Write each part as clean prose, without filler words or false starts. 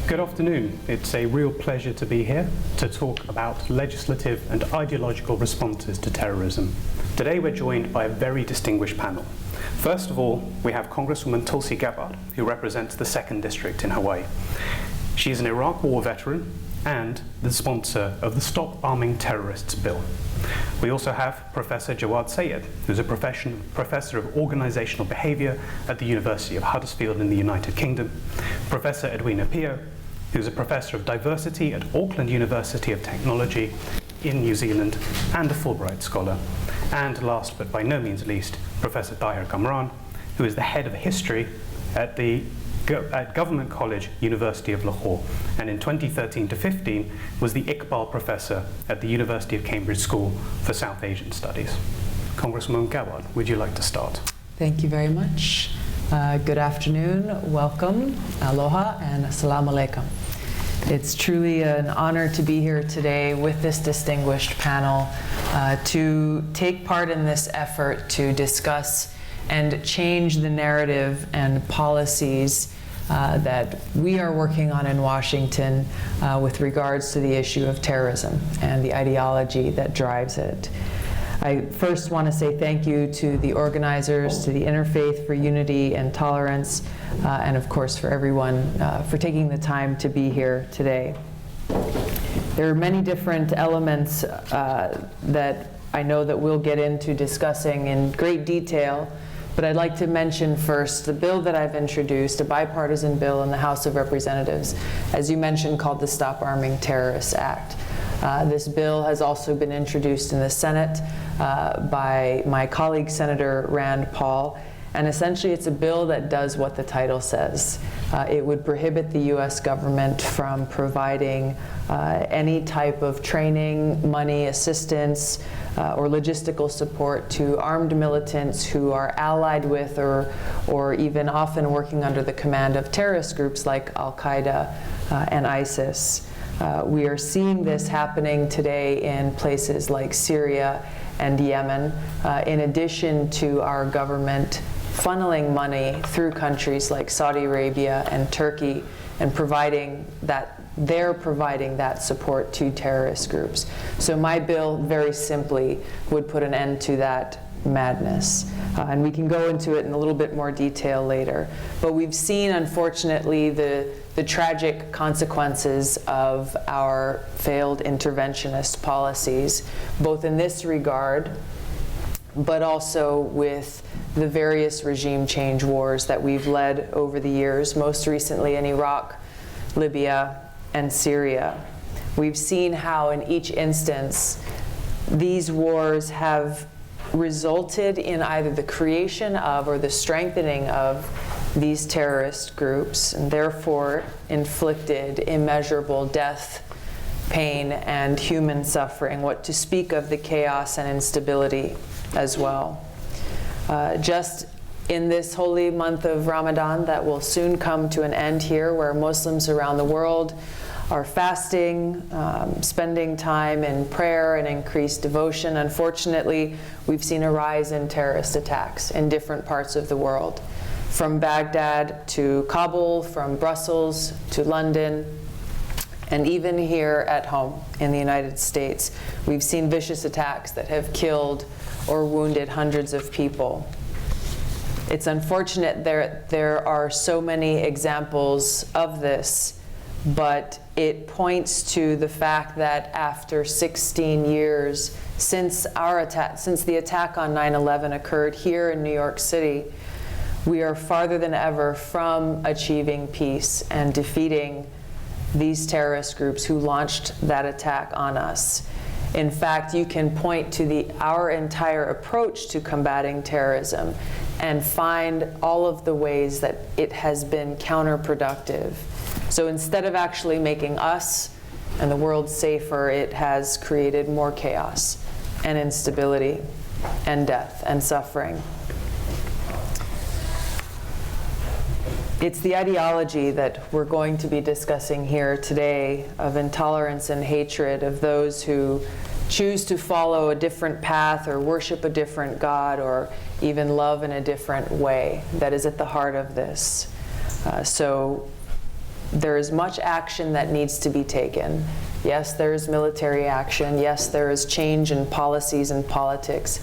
Good afternoon. It's a real pleasure to be here to talk about legislative and ideological responses to terrorism. Today we're joined by a very distinguished panel. First of all, we have Congresswoman Tulsi Gabbard, who represents the 2nd District in Hawaii. She is an Iraq War veteran and the sponsor of the Stop Arming Terrorists Bill. We also have Professor Jawad Syed, who's a professor of organizational behavior at the University of Huddersfield in the United Kingdom, Professor Edwina, who's a professor of diversity at Auckland University of Technology in New Zealand and a Fulbright scholar, and last but by no means least, Professor Tahir Kamran, who is the head of history at Government College, University of Lahore, and in 2013 to 15 was the Iqbal Professor at the University of Cambridge School for South Asian Studies. Congresswoman Jawad, would you like to start? Thank you very much. Good afternoon, welcome, aloha, and assalamu alaikum. It's truly an honor to be here today with this distinguished panel to take part in this effort to discuss and change the narrative and policies that we are working on in Washington with regards to the issue of terrorism and the ideology that drives it. I first want to say thank you to the organizers, to the Interfaith for Unity and Tolerance, and of course for everyone for taking the time to be here today. There are many different elements that I know that we'll get into discussing in great detail, but I'd like to mention first the bill that I've introduced, a bipartisan bill in the House of Representatives, as you mentioned, called the Stop Arming Terrorists Act. This bill has also been introduced in the Senate by my colleague, Senator Rand Paul, and essentially it's a bill that does what the title says. It would prohibit the U.S. government from providing any type of training, money, assistance, or logistical support to armed militants who are allied with or even often working under the command of terrorist groups like Al-Qaeda and ISIS. We are seeing this happening today in places like Syria and Yemen, in addition to our government funneling money through countries like Saudi Arabia and Turkey and they're providing that support to terrorist groups. So my bill, very simply, would put an end to that madness. And we can go into it in a little bit more detail later. But we've seen, unfortunately, the tragic consequences of our failed interventionist policies, both in this regard, but also with the various regime change wars that we've led over the years, most recently in Iraq, Libya, and Syria. We've seen how in each instance these wars have resulted in either the creation of or the strengthening of these terrorist groups, and therefore inflicted immeasurable death, pain, and human suffering, what to speak of the chaos and instability as well. Just in this holy month of Ramadan that will soon come to an end here, where Muslims around the world are fasting, spending time in prayer and increased devotion. Unfortunately, we've seen a rise in terrorist attacks in different parts of the world, from Baghdad to Kabul, from Brussels to London, and even here at home in the United States. We've seen vicious attacks that have killed or wounded hundreds of people. It's unfortunate there are so many examples of this, but it points to the fact that after 16 years since the attack on 9/11 occurred here in New York City, we are farther than ever from achieving peace and defeating these terrorist groups who launched that attack on us. In fact, you can point to our entire approach to combating terrorism and find all of the ways that it has been counterproductive. So instead of actually making us and the world safer, it has created more chaos and instability and death and suffering. It's the ideology that we're going to be discussing here today of intolerance and hatred of those who choose to follow a different path or worship a different God or even love in a different way that is at the heart of this. So there is much action that needs to be taken. Yes, there is military action. Yes, there is change in policies and politics.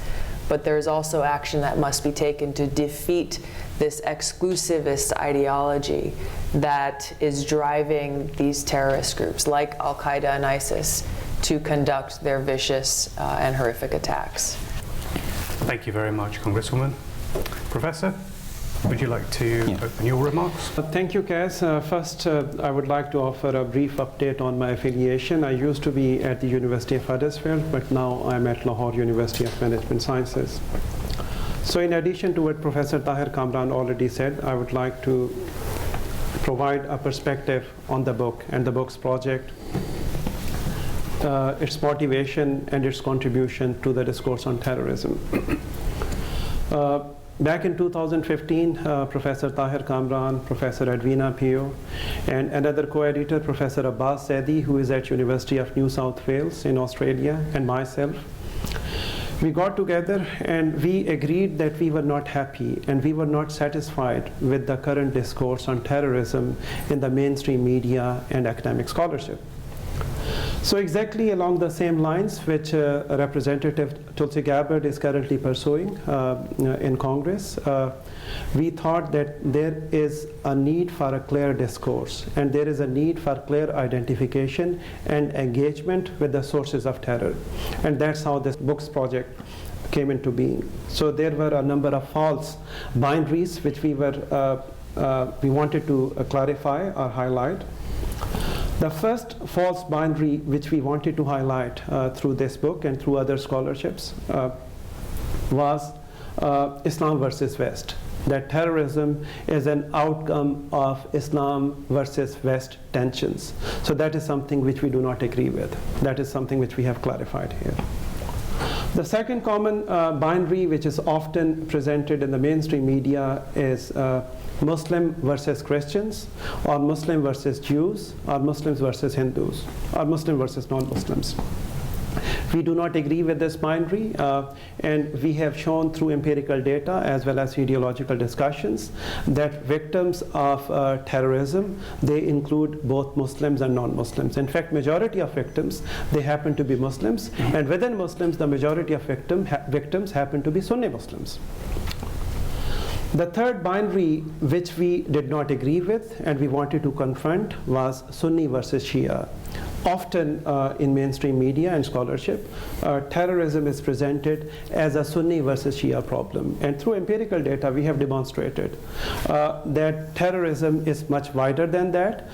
But there is also action that must be taken to defeat this exclusivist ideology that is driving these terrorist groups like Al-Qaeda and ISIS to conduct their vicious and horrific attacks. Thank you very much, Congresswoman. Professor, would you like to open your remarks? Thank you, Cass. First, I would like to offer a brief update on my affiliation. I used to be at the University of Huddersfield, but now I'm at Lahore University of Management Sciences. So in addition to what Professor Tahir Kamran already said, I would like to provide a perspective on the book and the book's project, its motivation and its contribution to the discourse on terrorism. Back in 2015, Professor Tahir Kamran, Professor Edwina, PO, and another co-editor, Professor Abbas, who is at University of New South Wales in Australia, and myself, we got together and we agreed that we were not happy and we were not satisfied with the current discourse on terrorism in the mainstream media and academic scholarship. So exactly along the same lines which Representative Tulsi Gabbard is currently pursuing in Congress, we thought that there is a need for a clear discourse and there is a need for clear identification and engagement with the sources of terror. And that's how this book's project came into being. So there were a number of false binaries which we wanted to clarify or highlight. The first false binary which we wanted to highlight through this book and through other scholarships was Islam versus West. That terrorism is an outcome of Islam versus West tensions. So that is something which we do not agree with. That is something which we have clarified here. The second common binary which is often presented in the mainstream media is Muslim versus Christians, or Muslim versus Jews, or Muslims versus Hindus, or Muslim versus non-Muslims. We do not agree with this binary, and we have shown through empirical data as well as ideological discussions that victims of terrorism, they include both Muslims and non-Muslims. In fact, majority of victims, they happen to be Muslims, and within Muslims, the majority of victims happen to be Sunni Muslims. The third binary which we did not agree with and we wanted to confront was Sunni versus Shia. Often in mainstream media and scholarship, terrorism is presented as a Sunni versus Shia problem. And through empirical data, we have demonstrated that terrorism is much wider than that.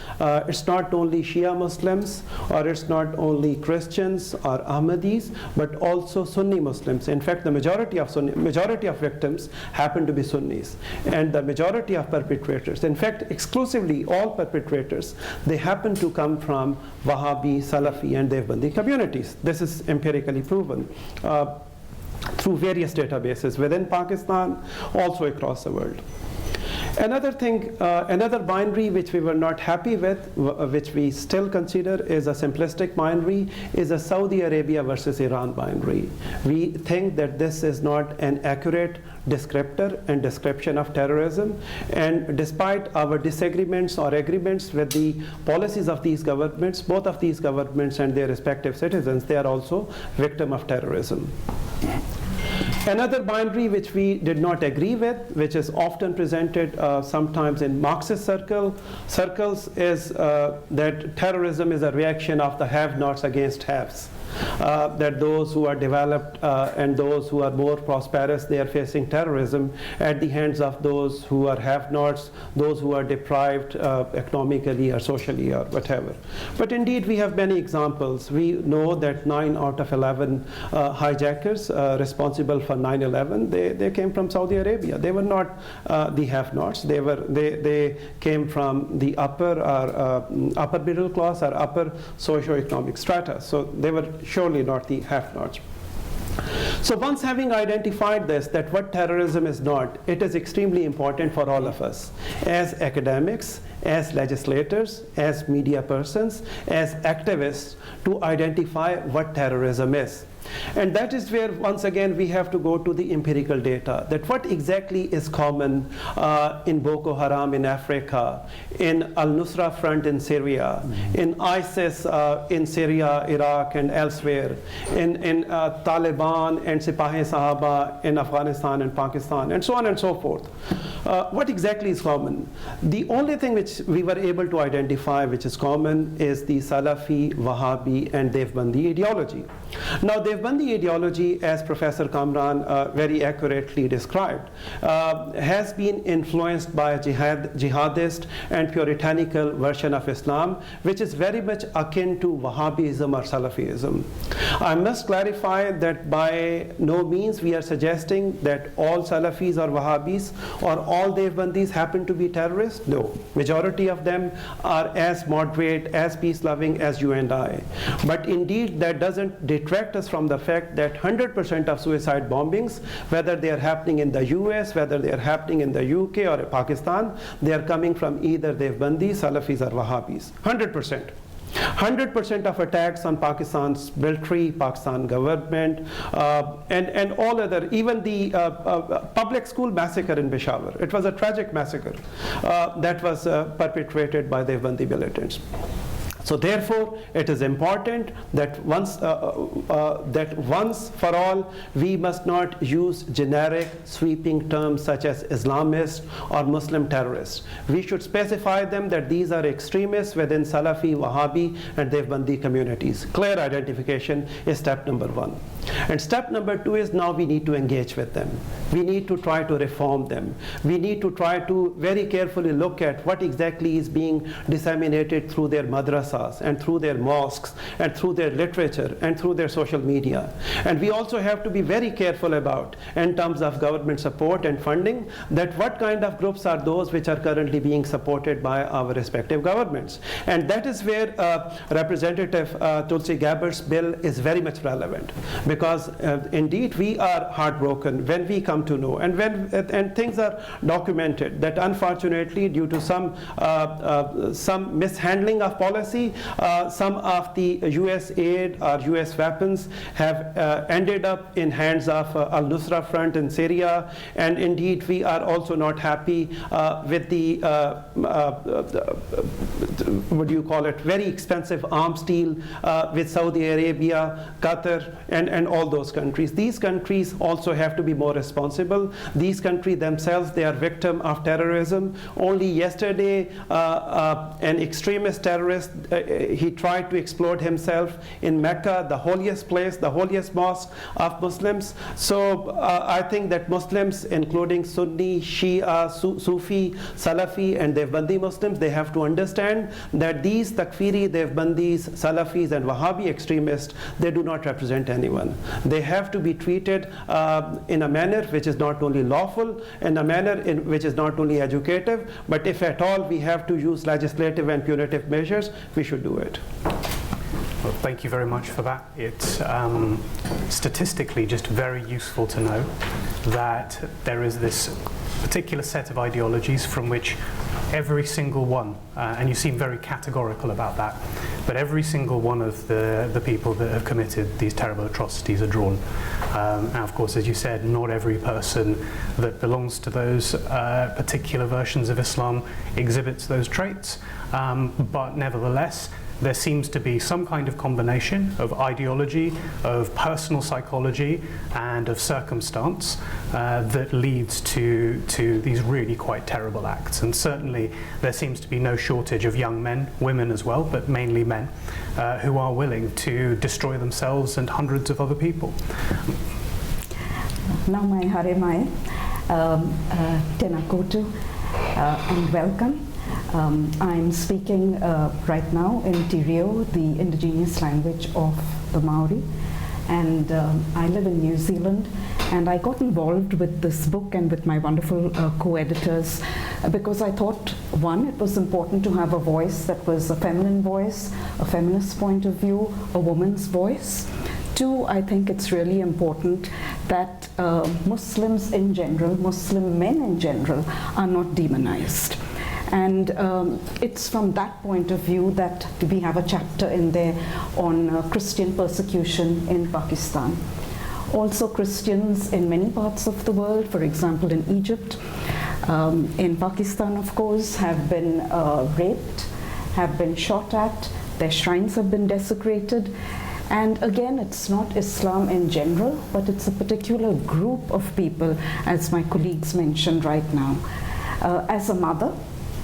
It's not only Shia Muslims, or it's not only Christians or Ahmadis, but also Sunni Muslims. In fact, the majority of victims happen to be Sunnis. And the majority of perpetrators, in fact, exclusively all perpetrators, they happen to come from Wahhabi, Salafi, and Devbandi communities. This is empirically proven through various databases within Pakistan, also across the world. Another thing, another binary which we were not happy with, which we still consider is a simplistic binary, is a Saudi Arabia versus Iran binary. We think that this is not an accurate descriptor and description of terrorism, and despite our disagreements or agreements with the policies of these governments, both of these governments and their respective citizens, they are also victims of terrorism. Another binary which we did not agree with, which is often presented sometimes in Marxist circles, is that terrorism is a reaction of the have-nots against haves. That those who are developed and those who are more prosperous, they are facing terrorism at the hands of those who are have-nots, those who are deprived economically or socially or whatever. But indeed, we have many examples. We know that 9 out of 11 hijackers responsible for 9/11, they came from Saudi Arabia. They were not the have-nots. They came from the upper middle class or upper socio-economic strata. So they were surely not the have-nots. So once having identified this, that what terrorism is not, it is extremely important for all of us as academics, as legislators, as media persons, as activists to identify what terrorism is. And that is where, once again, we have to go to the empirical data, that what exactly is common in Boko Haram in Africa, in Al-Nusra Front in Syria, in ISIS in Syria, Iraq, and elsewhere, in Taliban and Sipahi Sahaba in Afghanistan and Pakistan, and so on and so forth. What exactly is common? The only thing which we were able to identify which is common is the Salafi, Wahhabi, and Devbandi ideology. Now, Devbandi ideology, as Professor Kamran very accurately described, has been influenced by a jihadist and puritanical version of Islam, which is very much akin to Wahhabism or Salafism. I must clarify that by no means we are suggesting that all Salafis or Wahhabis or all Devbandis happen to be terrorists. No, majority of them are as moderate, as peace-loving as you and I. But indeed, that doesn't detract us from the fact that 100% of suicide bombings, whether they are happening in the US, whether they are happening in the UK or Pakistan, they are coming from either Devbandi, Salafis or Wahhabis. 100%. 100% of attacks on Pakistan's military, Pakistan government, and all other, even the public school massacre in Peshawar. It was a tragic massacre that was perpetrated by the Devbandi militants. So therefore, it is important that once for all, we must not use generic sweeping terms such as Islamist or Muslim terrorists. We should specify them that these are extremists within Salafi, Wahhabi, and Devbandi communities. Clear identification is step number one. And step number two is now we need to engage with them. We need to try to reform them. We need to try to very carefully look at what exactly is being disseminated through their madrasas and through their mosques and through their literature and through their social media. And we also have to be very careful about, in terms of government support and funding, that what kind of groups are those which are currently being supported by our respective governments. And that is where Representative Tulsi Gabbard's bill is very much relevant, because indeed we are heartbroken when we come to know, and things are documented, that unfortunately due to some mishandling of policy, some of the US aid or US weapons have ended up in hands of Al-Nusra Front in Syria, and indeed we are also not happy with the what do you call it, very expensive arms deal with Saudi Arabia, Qatar, and all those countries. These countries also have to be more responsible. These countries themselves, they are victim of terrorism. Only yesterday, an extremist terrorist, he tried to explode himself in Mecca, the holiest place, the holiest mosque of Muslims. So I think that Muslims, including Sunni, Shia, Sufi, Salafi, and Devbandi Muslims, they have to understand that these Takfiri, Devbandis, Salafis, and Wahhabi extremists, they do not represent anyone. They have to be treated in a manner which is not only lawful, in a manner which is not only educative, but if at all we have to use legislative and punitive measures, we should do it. Well, thank you very much for that. It's statistically just very useful to know that there is this particular set of ideologies from which every single one, and you seem very categorical about that, but every single one of the people that have committed these terrible atrocities are drawn. And of course, as you said, not every person that belongs to those particular versions of Islam exhibits those traits, but nevertheless, there seems to be some kind of combination of ideology, of personal psychology, and of circumstance that leads to these really quite terrible acts. And certainly there seems to be no shortage of young men, women as well, but mainly men, who are willing to destroy themselves and hundreds of other people. Namai Harimai, Tenakotu, and welcome. I'm speaking right now in Tirio, the indigenous language of the Maori, and I live in New Zealand, and I got involved with this book and with my wonderful co-editors because I thought, one, it was important to have a voice that was a feminine voice, a feminist point of view, a woman's voice. Two, I think it's really important that Muslims in general, Muslim men in general, are not demonized. And it's from that point of view that we have a chapter in there on Christian persecution in Pakistan. Also Christians in many parts of the world, for example in Egypt, in Pakistan of course, have been raped, have been shot at, their shrines have been desecrated. And again, it's not Islam in general, but it's a particular group of people, as my colleagues mentioned right now. As a mother,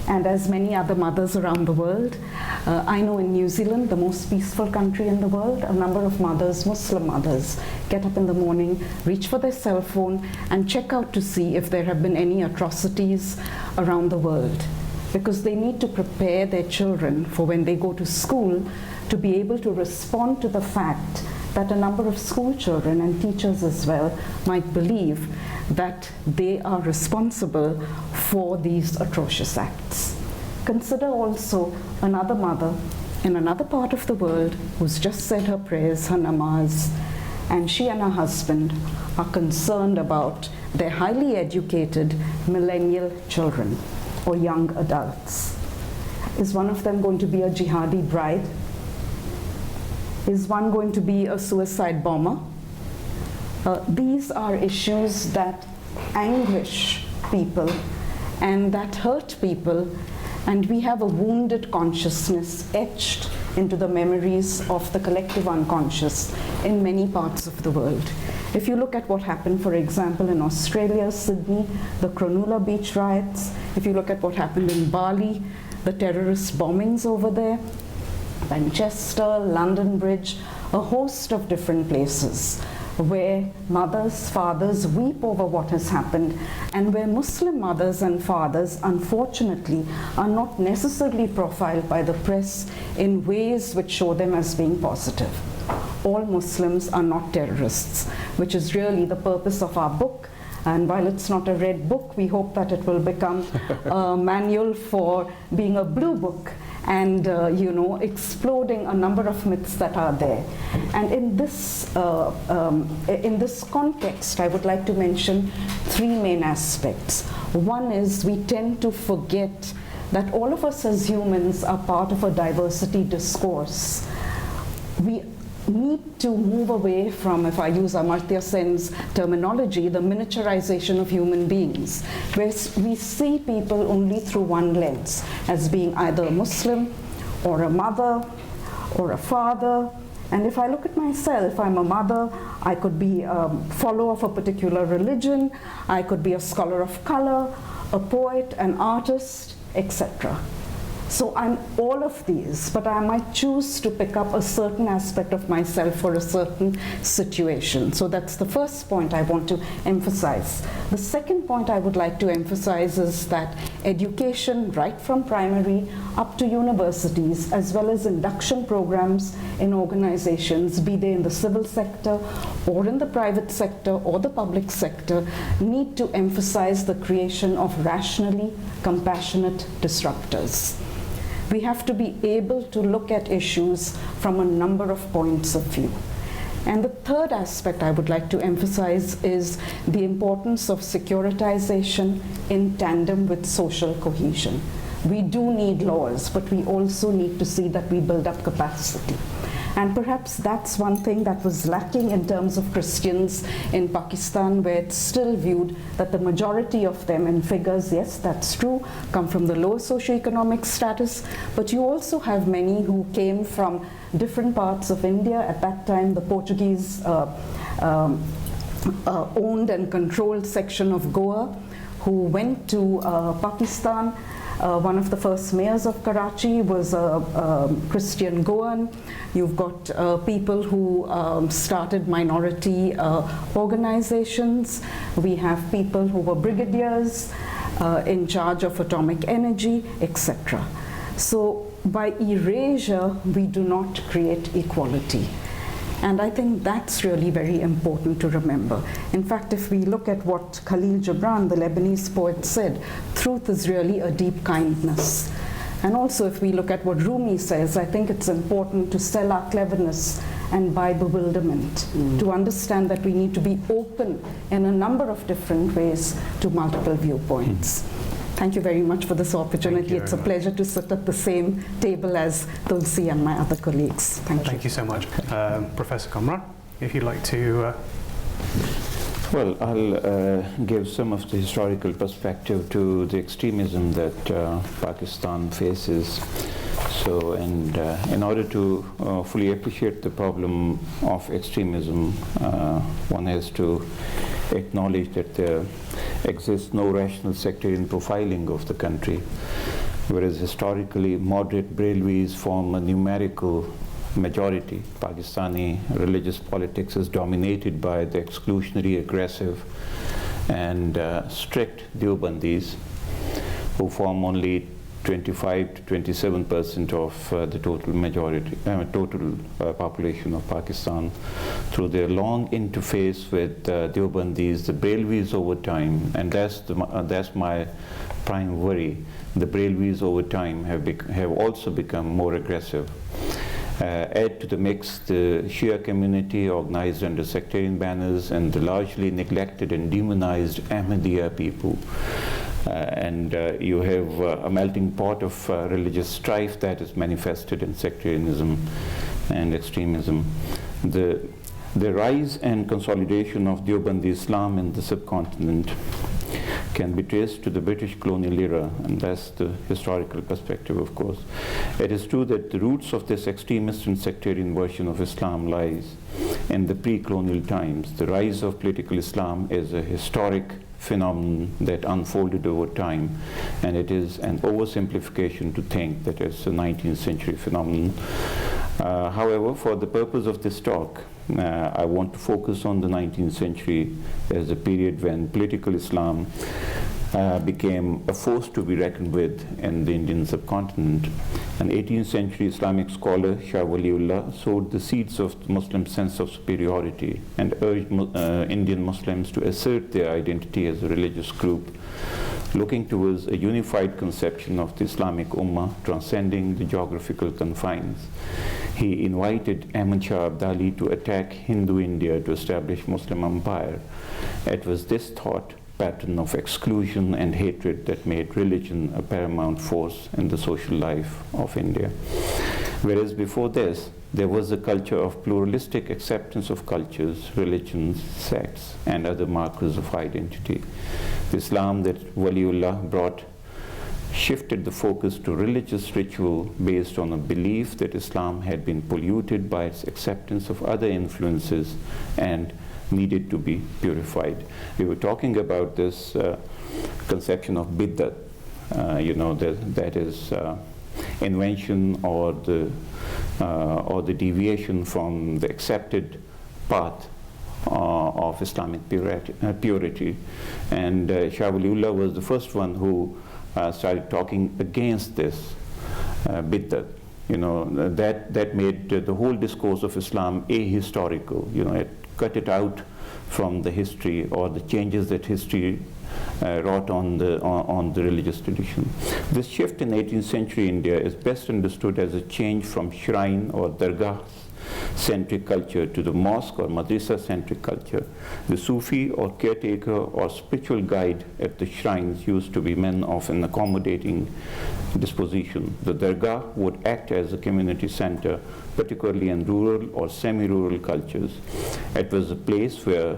and as many other mothers around the world, I know in New Zealand, the most peaceful country in the world, a number of mothers, Muslim mothers, get up in the morning, reach for their cell phone, and check out to see if there have been any atrocities around the world. Because they need to prepare their children for when they go to school to be able to respond to the fact that a number of school children and teachers as well might believe that they are responsible for these atrocious acts. Consider also another mother in another part of the world who's just said her prayers, her namaz, and she and her husband are concerned about their highly educated millennial children or young adults. Is one of them going to be a jihadi bride? Is one going to be a suicide bomber? These are issues that anguish people and that hurt people, and we have a wounded consciousness etched into the memories of the collective unconscious in many parts of the world. If you look at what happened, for example, in Australia, Sydney, the Cronulla beach riots, if you look at what happened in Bali, the terrorist bombings over there, Manchester, London Bridge, a host of different places where mothers, fathers weep over what has happened, and where Muslim mothers and fathers, unfortunately, are not necessarily profiled by the press in ways which show them as being positive. All Muslims are not terrorists, which is really the purpose of our book. And while it's not a red book, we hope that it will become a manual for being a blue book and exploding a number of myths that are there. And in this context, I would like to mention three main aspects. One is we tend to forget that all of us as humans are part of a diversity discourse. We need to move away from, if I use Amartya Sen's terminology, the miniaturization of human beings, where we see people only through one lens, as being either a Muslim or a mother or a father. And if I look at myself, I'm a mother, I could be a follower of a particular religion, I could be a scholar of color, a poet, an artist, etc. So I'm all of these, but I might choose to pick up a certain aspect of myself for a certain situation. So that's the first point I want to emphasize. The second point I would like to emphasize is that education, right from primary up to universities, as well as induction programs in organizations, be they in the civil sector or in the private sector or the public sector, need to emphasize the creation of rationally compassionate disruptors. We have to be able to look at issues from a number of points of view. And the third aspect I would like to emphasize is the importance of securitization in tandem with social cohesion. We do need laws, but we also need to see that we build up capacity. And perhaps that's one thing that was lacking in terms of Christians in Pakistan, where it's still viewed that the majority of them, in figures, yes, that's true, come from the lower socioeconomic status, but you also have many who came from different parts of India. At that time, the Portuguese owned and controlled section of Goa, who went to Pakistan. One of the first mayors of Karachi was a Christian Goan. You've got people who started minority organizations. We have people who were brigadiers in charge of atomic energy, etc. So by erasure, we do not create equality. And I think that's really very important to remember. In fact, if we look at what Khalil Gibran, the Lebanese poet, said, truth is really a deep kindness. And also if we look at what Rumi says, I think it's important to sell our cleverness and buy bewilderment, to understand that we need to be open in a number of different ways to multiple viewpoints. Thank you very much for this opportunity. It's a pleasure to sit at the same table as Tulsi and my other colleagues. Thank you so much. Professor Kamran, if you'd like to... Well, I'll give some of the historical perspective to the extremism that Pakistan faces. So, and in order to fully appreciate the problem of extremism, one has to acknowledge that there exists no rational sectarian profiling of the country, whereas historically moderate Brahmins form a numerical majority. Pakistani religious politics is dominated by the exclusionary, aggressive, and strict Deobandis, who form only 25 to 27% of the total majority, total population of Pakistan. Through their long interface with Deobandis, the Brahmins over time, and that's my prime worry. The Brahmins over time have also become more aggressive. Add to the mix the Shia community organized under sectarian banners and the largely neglected and demonized Ahmadiyya people. And you have a melting pot of religious strife that is manifested in sectarianism and extremism. The rise and consolidation of Deobandi Islam in the subcontinent can be traced to the British colonial era, and that's the historical perspective, of course. It is true that the roots of this extremist and sectarian version of Islam lies in the pre-colonial times. The rise of political Islam is a historic phenomenon that unfolded over time, and it is an oversimplification to think that it's a 19th century phenomenon. However, for the purpose of this talk, I want to focus on the 19th century as a period when political Islam became a force to be reckoned with in the Indian subcontinent. An 18th century Islamic scholar, Shah Waliullah, sowed the seeds of the Muslim sense of superiority and urged Indian Muslims to assert their identity as a religious group, looking towards a unified conception of the Islamic Ummah transcending the geographical confines. He invited Ahmad Shah Abdali to attack Hindu India to establish Muslim empire. It was this thought pattern of exclusion and hatred that made religion a paramount force in the social life of India. Whereas before this, there was a culture of pluralistic acceptance of cultures, religions, sects, and other markers of identity. The Islam that Waliullah brought shifted the focus to religious ritual based on a belief that Islam had been polluted by its acceptance of other influences and needed to be purified. We were talking about this conception of bid'at, that is invention or the deviation from the accepted path of Islamic purity. And Shah Waliullah was the first one who started talking against this bid'at. That made the whole discourse of Islam ahistorical. It cut it out from the history or the changes that history wrought on the religious tradition. This shift in 18th century India is best understood as a change from shrine or dargah centric culture to the mosque or madrasa centric culture. The Sufi or caretaker or spiritual guide at the shrines used to be men of an accommodating disposition. The dargah would act as a community center, particularly in rural or semi-rural cultures. It was a place where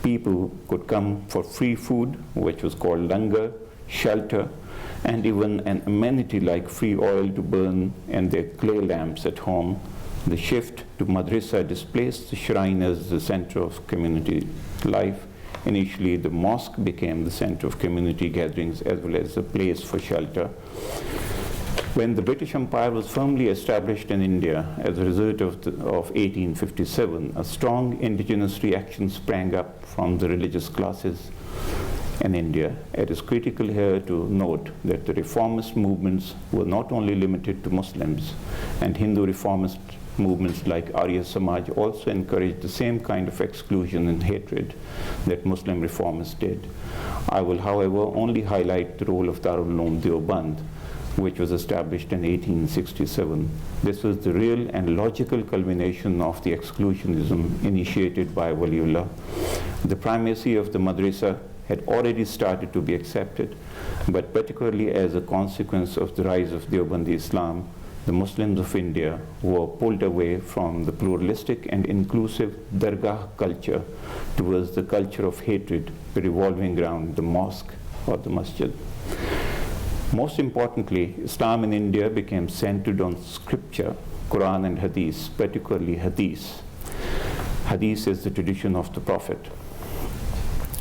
people could come for free food, which was called langar, shelter, and even an amenity like free oil to burn in their clay lamps at home. The shift to madrasa displaced the shrine as the center of community life. Initially, the mosque became the center of community gatherings as well as a place for shelter. When the British Empire was firmly established in India as a result of 1857, a strong indigenous reaction sprang up from the religious classes in India. It is critical here to note that the reformist movements were not only limited to Muslims, and Hindu reformist movements like Arya Samaj also encouraged the same kind of exclusion and hatred that Muslim reformists did. I will, however, only highlight the role of Darul Uloom Deoband, which was established in 1867. This was the real and logical culmination of the exclusionism initiated by Waliullah. The primacy of the madrasa had already started to be accepted, but particularly as a consequence of the rise of Deobandi Islam, the Muslims of India were pulled away from the pluralistic and inclusive Dargah culture towards the culture of hatred revolving around the mosque or the masjid. Most importantly, Islam in India became centered on scripture, Quran and Hadith, particularly Hadith. Hadith is the tradition of the Prophet.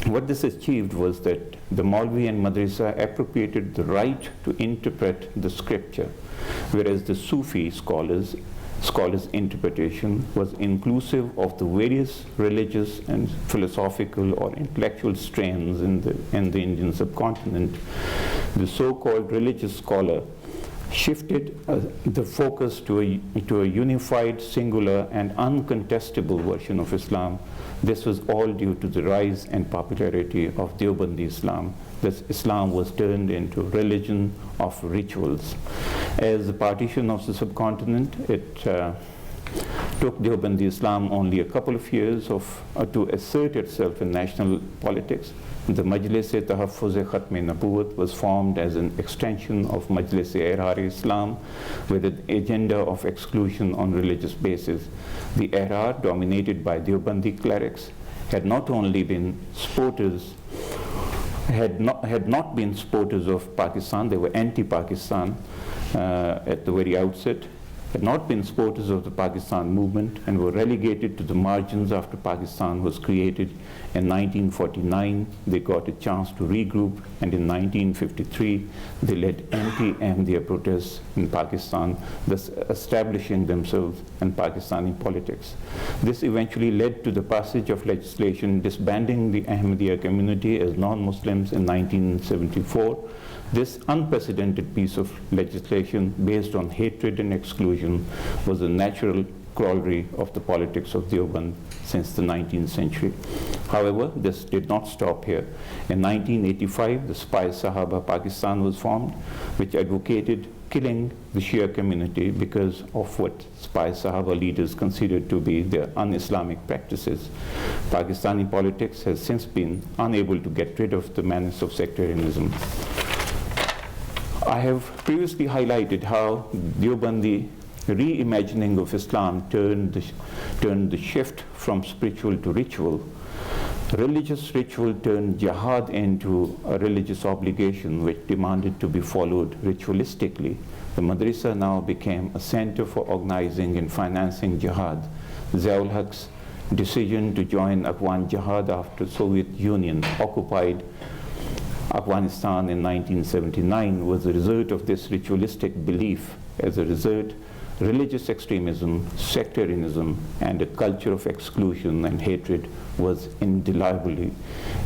What this achieved was that the Maulvi and Madrasa appropriated the right to interpret the scripture, whereas the Sufi scholars' interpretation was inclusive of the various religious and philosophical or intellectual strains in the Indian subcontinent. The so-called religious scholar shifted the focus to a unified, singular, and uncontestable version of Islam. This was all due to the rise and popularity of Deobandi Islam. This Islam was turned into religion of rituals. As the partition of the subcontinent, it took Deobandi Islam only a couple of years to assert itself in national politics. The Majlis-e-Tahaffuz-e-Khatm-e Nabuwat was formed as an extension of Majlis-e-Ihrar Islam with an agenda of exclusion on religious basis. The Ihrar, dominated by Deobandi clerics, had not been supporters of Pakistan. They were anti-Pakistan at the very outset, had not been supporters of the Pakistan movement, and were relegated to the margins after Pakistan was created. In 1949, they got a chance to regroup, and in 1953, they led anti-Ahmadiyya protests in Pakistan, thus establishing themselves in Pakistani politics. This eventually led to the passage of legislation disbanding the Ahmadiyya community as non-Muslims in 1974. This unprecedented piece of legislation based on hatred and exclusion was a natural corollary of the politics of Deoband since the 19th century. However, this did not stop here. In 1985, the Spy Sahaba Pakistan was formed, which advocated killing the Shia community because of what Spy Sahaba leaders considered to be their un-Islamic practices. Pakistani politics has since been unable to get rid of the menace of sectarianism. I have previously highlighted how Deobandi reimagining of Islam turned the shift from spiritual to ritual. Religious ritual turned jihad into a religious obligation which demanded to be followed ritualistically. The madrasa now became a center for organizing and financing jihad. Ziaul Haq's decision to join Afghan jihad after Soviet Union occupied Afghanistan in 1979 was a result of this ritualistic belief. As a result, religious extremism, sectarianism, and a culture of exclusion and hatred was indelibly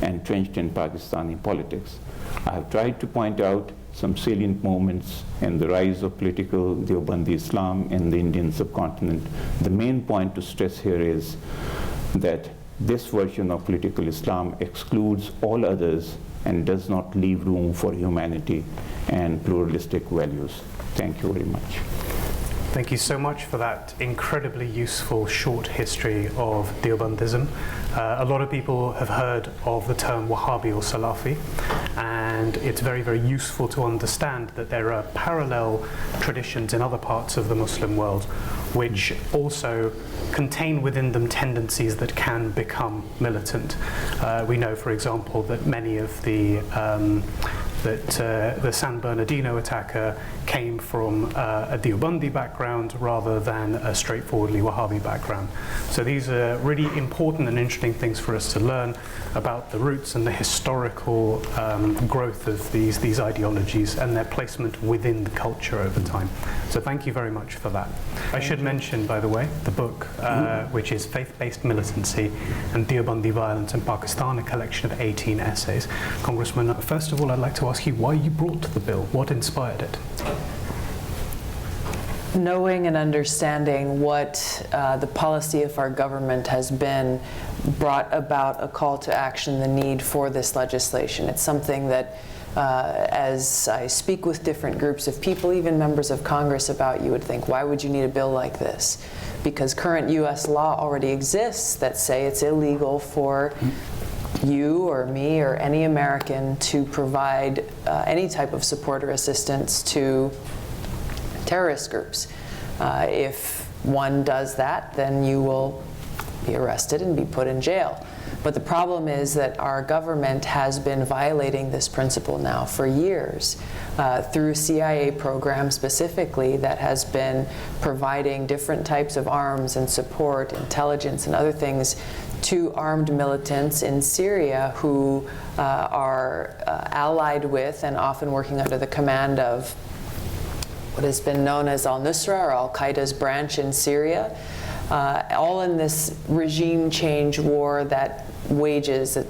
entrenched in Pakistani politics. I have tried to point out some salient moments in the rise of political Deobandi Islam in the Indian subcontinent. The main point to stress here is that this version of political Islam excludes all others and does not leave room for humanity and pluralistic values. Thank you very much. Thank you so much for that incredibly useful short history of Deobandism. A lot of people have heard of the term Wahhabi or Salafi, and it's very, very useful to understand that there are parallel traditions in other parts of the Muslim world which also contain within them tendencies that can become militant. We know, for example, that many of the San Bernardino attacker came from a Deobandi background rather than a straightforwardly Wahhabi background. So these are really important and interesting things for us to learn about the roots and the historical growth of these ideologies and their placement within the culture over time. So thank you very much for that. I should mention, by the way, the book, which is Faith-Based Militancy and Deobandi Violence in Pakistan, a collection of 18 essays. Congressman, first of all, I'd like to ask you why you brought the bill. What inspired it? Knowing and understanding what the policy of our government has been brought about a call to action, the need for this legislation. It's something that as I speak with different groups of people, even members of Congress about, you would think, why would you need a bill like this? Because current US law already exists that say it's illegal for you or me or any American to provide any type of support or assistance to terrorist groups. If one does that, then you will be arrested and be put in jail. But the problem is that our government has been violating this principle now for years through CIA programs specifically that has been providing different types of arms and support, intelligence and other things to armed militants in Syria who are allied with and often working under the command of what has been known as al-Nusra or al-Qaeda's branch in Syria, all in this regime change war that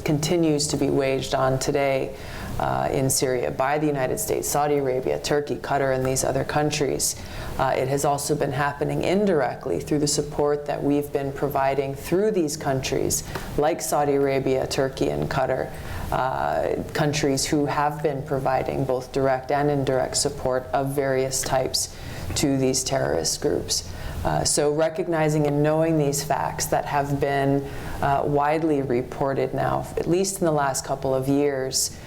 continues to be waged on today in Syria by the United States, Saudi Arabia, Turkey, Qatar, and these other countries. It has also been happening indirectly through the support that we've been providing through these countries, like Saudi Arabia, Turkey, and Qatar, countries who have been providing both direct and indirect support of various types to these terrorist groups. So recognizing and knowing these facts that have been widely reported now, at least in the last couple of years,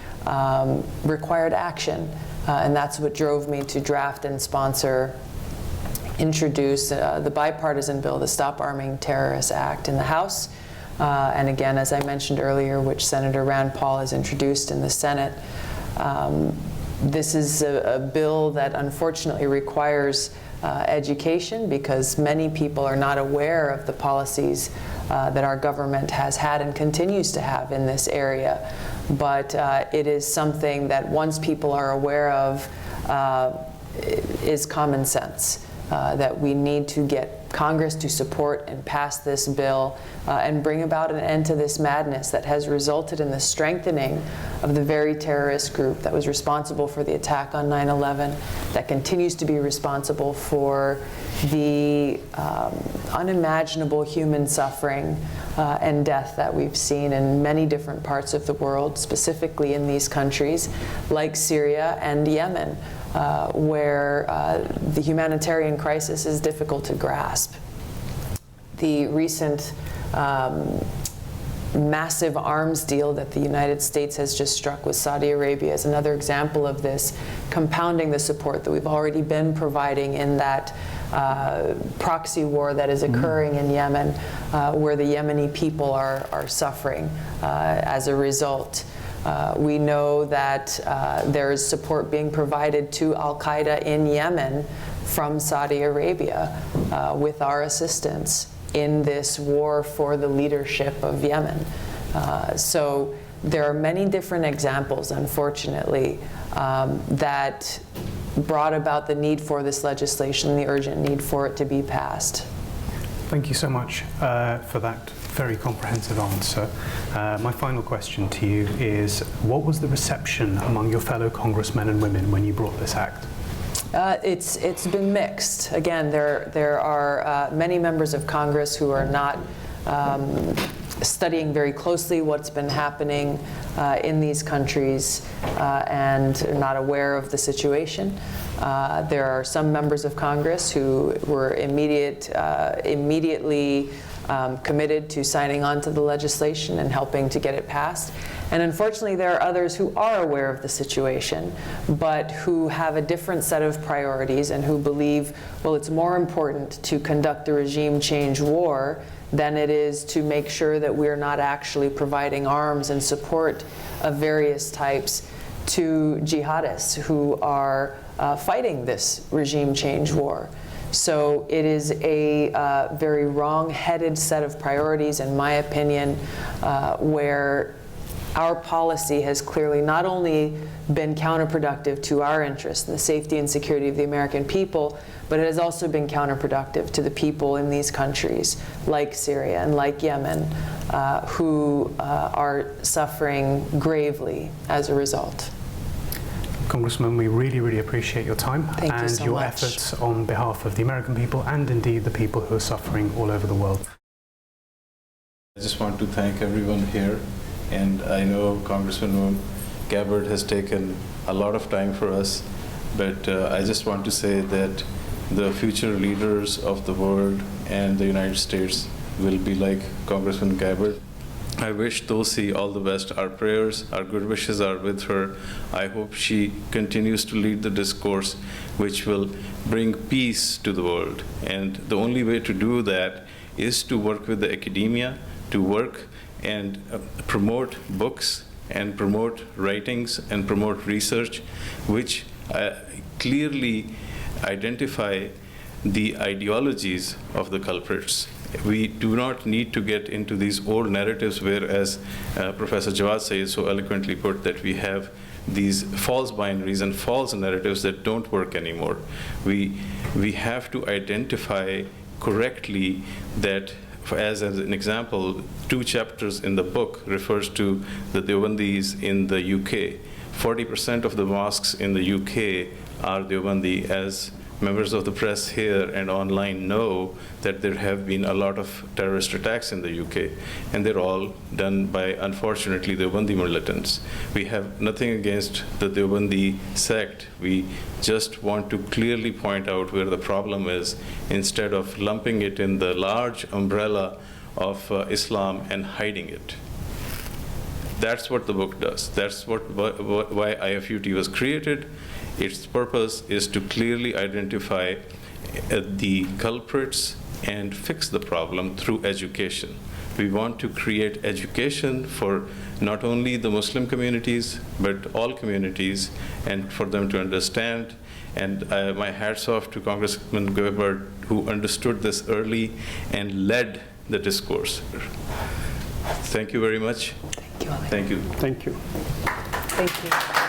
required action. And that's what drove me to draft and introduce the bipartisan bill, the Stop Arming Terrorists Act in the House. And again, as I mentioned earlier, which Senator Rand Paul has introduced in the Senate. This is a bill that unfortunately requires education because many people are not aware of the policies that our government has had and continues to have in this area. But it is something that once people are aware of is common sense, that we need to get Congress to support and pass this bill and bring about an end to this madness that has resulted in the strengthening of the very terrorist group that was responsible for the attack on 9/11, that continues to be responsible for the unimaginable human suffering and death that we've seen in many different parts of the world, specifically in these countries like Syria and Yemen, where the humanitarian crisis is difficult to grasp. The recent massive arms deal that the United States has just struck with Saudi Arabia is another example of this, compounding the support that we've already been providing in that proxy war that is occurring in Yemen, where the Yemeni people are suffering as a result. We know that there is support being provided to al-Qaeda in Yemen from Saudi Arabia with our assistance in this war for the leadership of Yemen. So there are many different examples, unfortunately, that brought about the need for this legislation, the urgent need for it to be passed. Thank you so much for that very comprehensive answer. My final question to you is, what was the reception among your fellow congressmen and women when you brought this act? It's been mixed. Again, there are many members of Congress who are not studying very closely what's been happening in these countries and are not aware of the situation. There are some members of Congress who were immediately committed to signing on to the legislation and helping to get it passed. And unfortunately, there are others who are aware of the situation, but who have a different set of priorities and who believe, well, it's more important to conduct a regime change war than it is to make sure that we're not actually providing arms and support of various types to jihadists who are fighting this regime change war. So it is a very wrong-headed set of priorities, in my opinion, where our policy has clearly not only been counterproductive to our interests and the safety and security of the American people, but it has also been counterproductive to the people in these countries, like Syria and like Yemen, who are suffering gravely as a result. Congressman, we really, really appreciate your time and your much. efforts on behalf of the American people and indeed the people who are suffering all over the world. I just want to thank everyone here, and I know Congresswoman Gabbard has taken a lot of time for us, but I just want to say that the future leaders of the world and the United States will be like Congresswoman Gabbard. I wish Tulsi all the best. Our prayers, our good wishes are with her. I hope she continues to lead the discourse which will bring peace to the world. And the only way to do that is to work with the academia, to work and promote books and promote writings and promote research which clearly identify the ideologies of the culprits. We do not need to get into these old narratives where, as Professor Jawad Syed so eloquently put, that we have these false binaries and false narratives that don't work anymore. We have to identify correctly that, as an example, 2 chapters in the book refers to the Deobandis in the UK. 40% of the mosques in the UK are Deobandi. As members of the press here and online know that there have been a lot of terrorist attacks in the UK, and they're all done by, unfortunately, Deobandi militants. We have nothing against the Deobandi sect. We just want to clearly point out where the problem is, instead of lumping it in the large umbrella of Islam and hiding it. That's what the book does. That's why IFUT was created. Its purpose is to clearly identify the culprits and fix the problem through education. We want to create education for not only the Muslim communities, but all communities, and for them to understand. And my hats off to Congresswoman Gabbard, who understood this early and led the discourse. Thank you very much. Thank you. Thank you. Thank you. Thank you.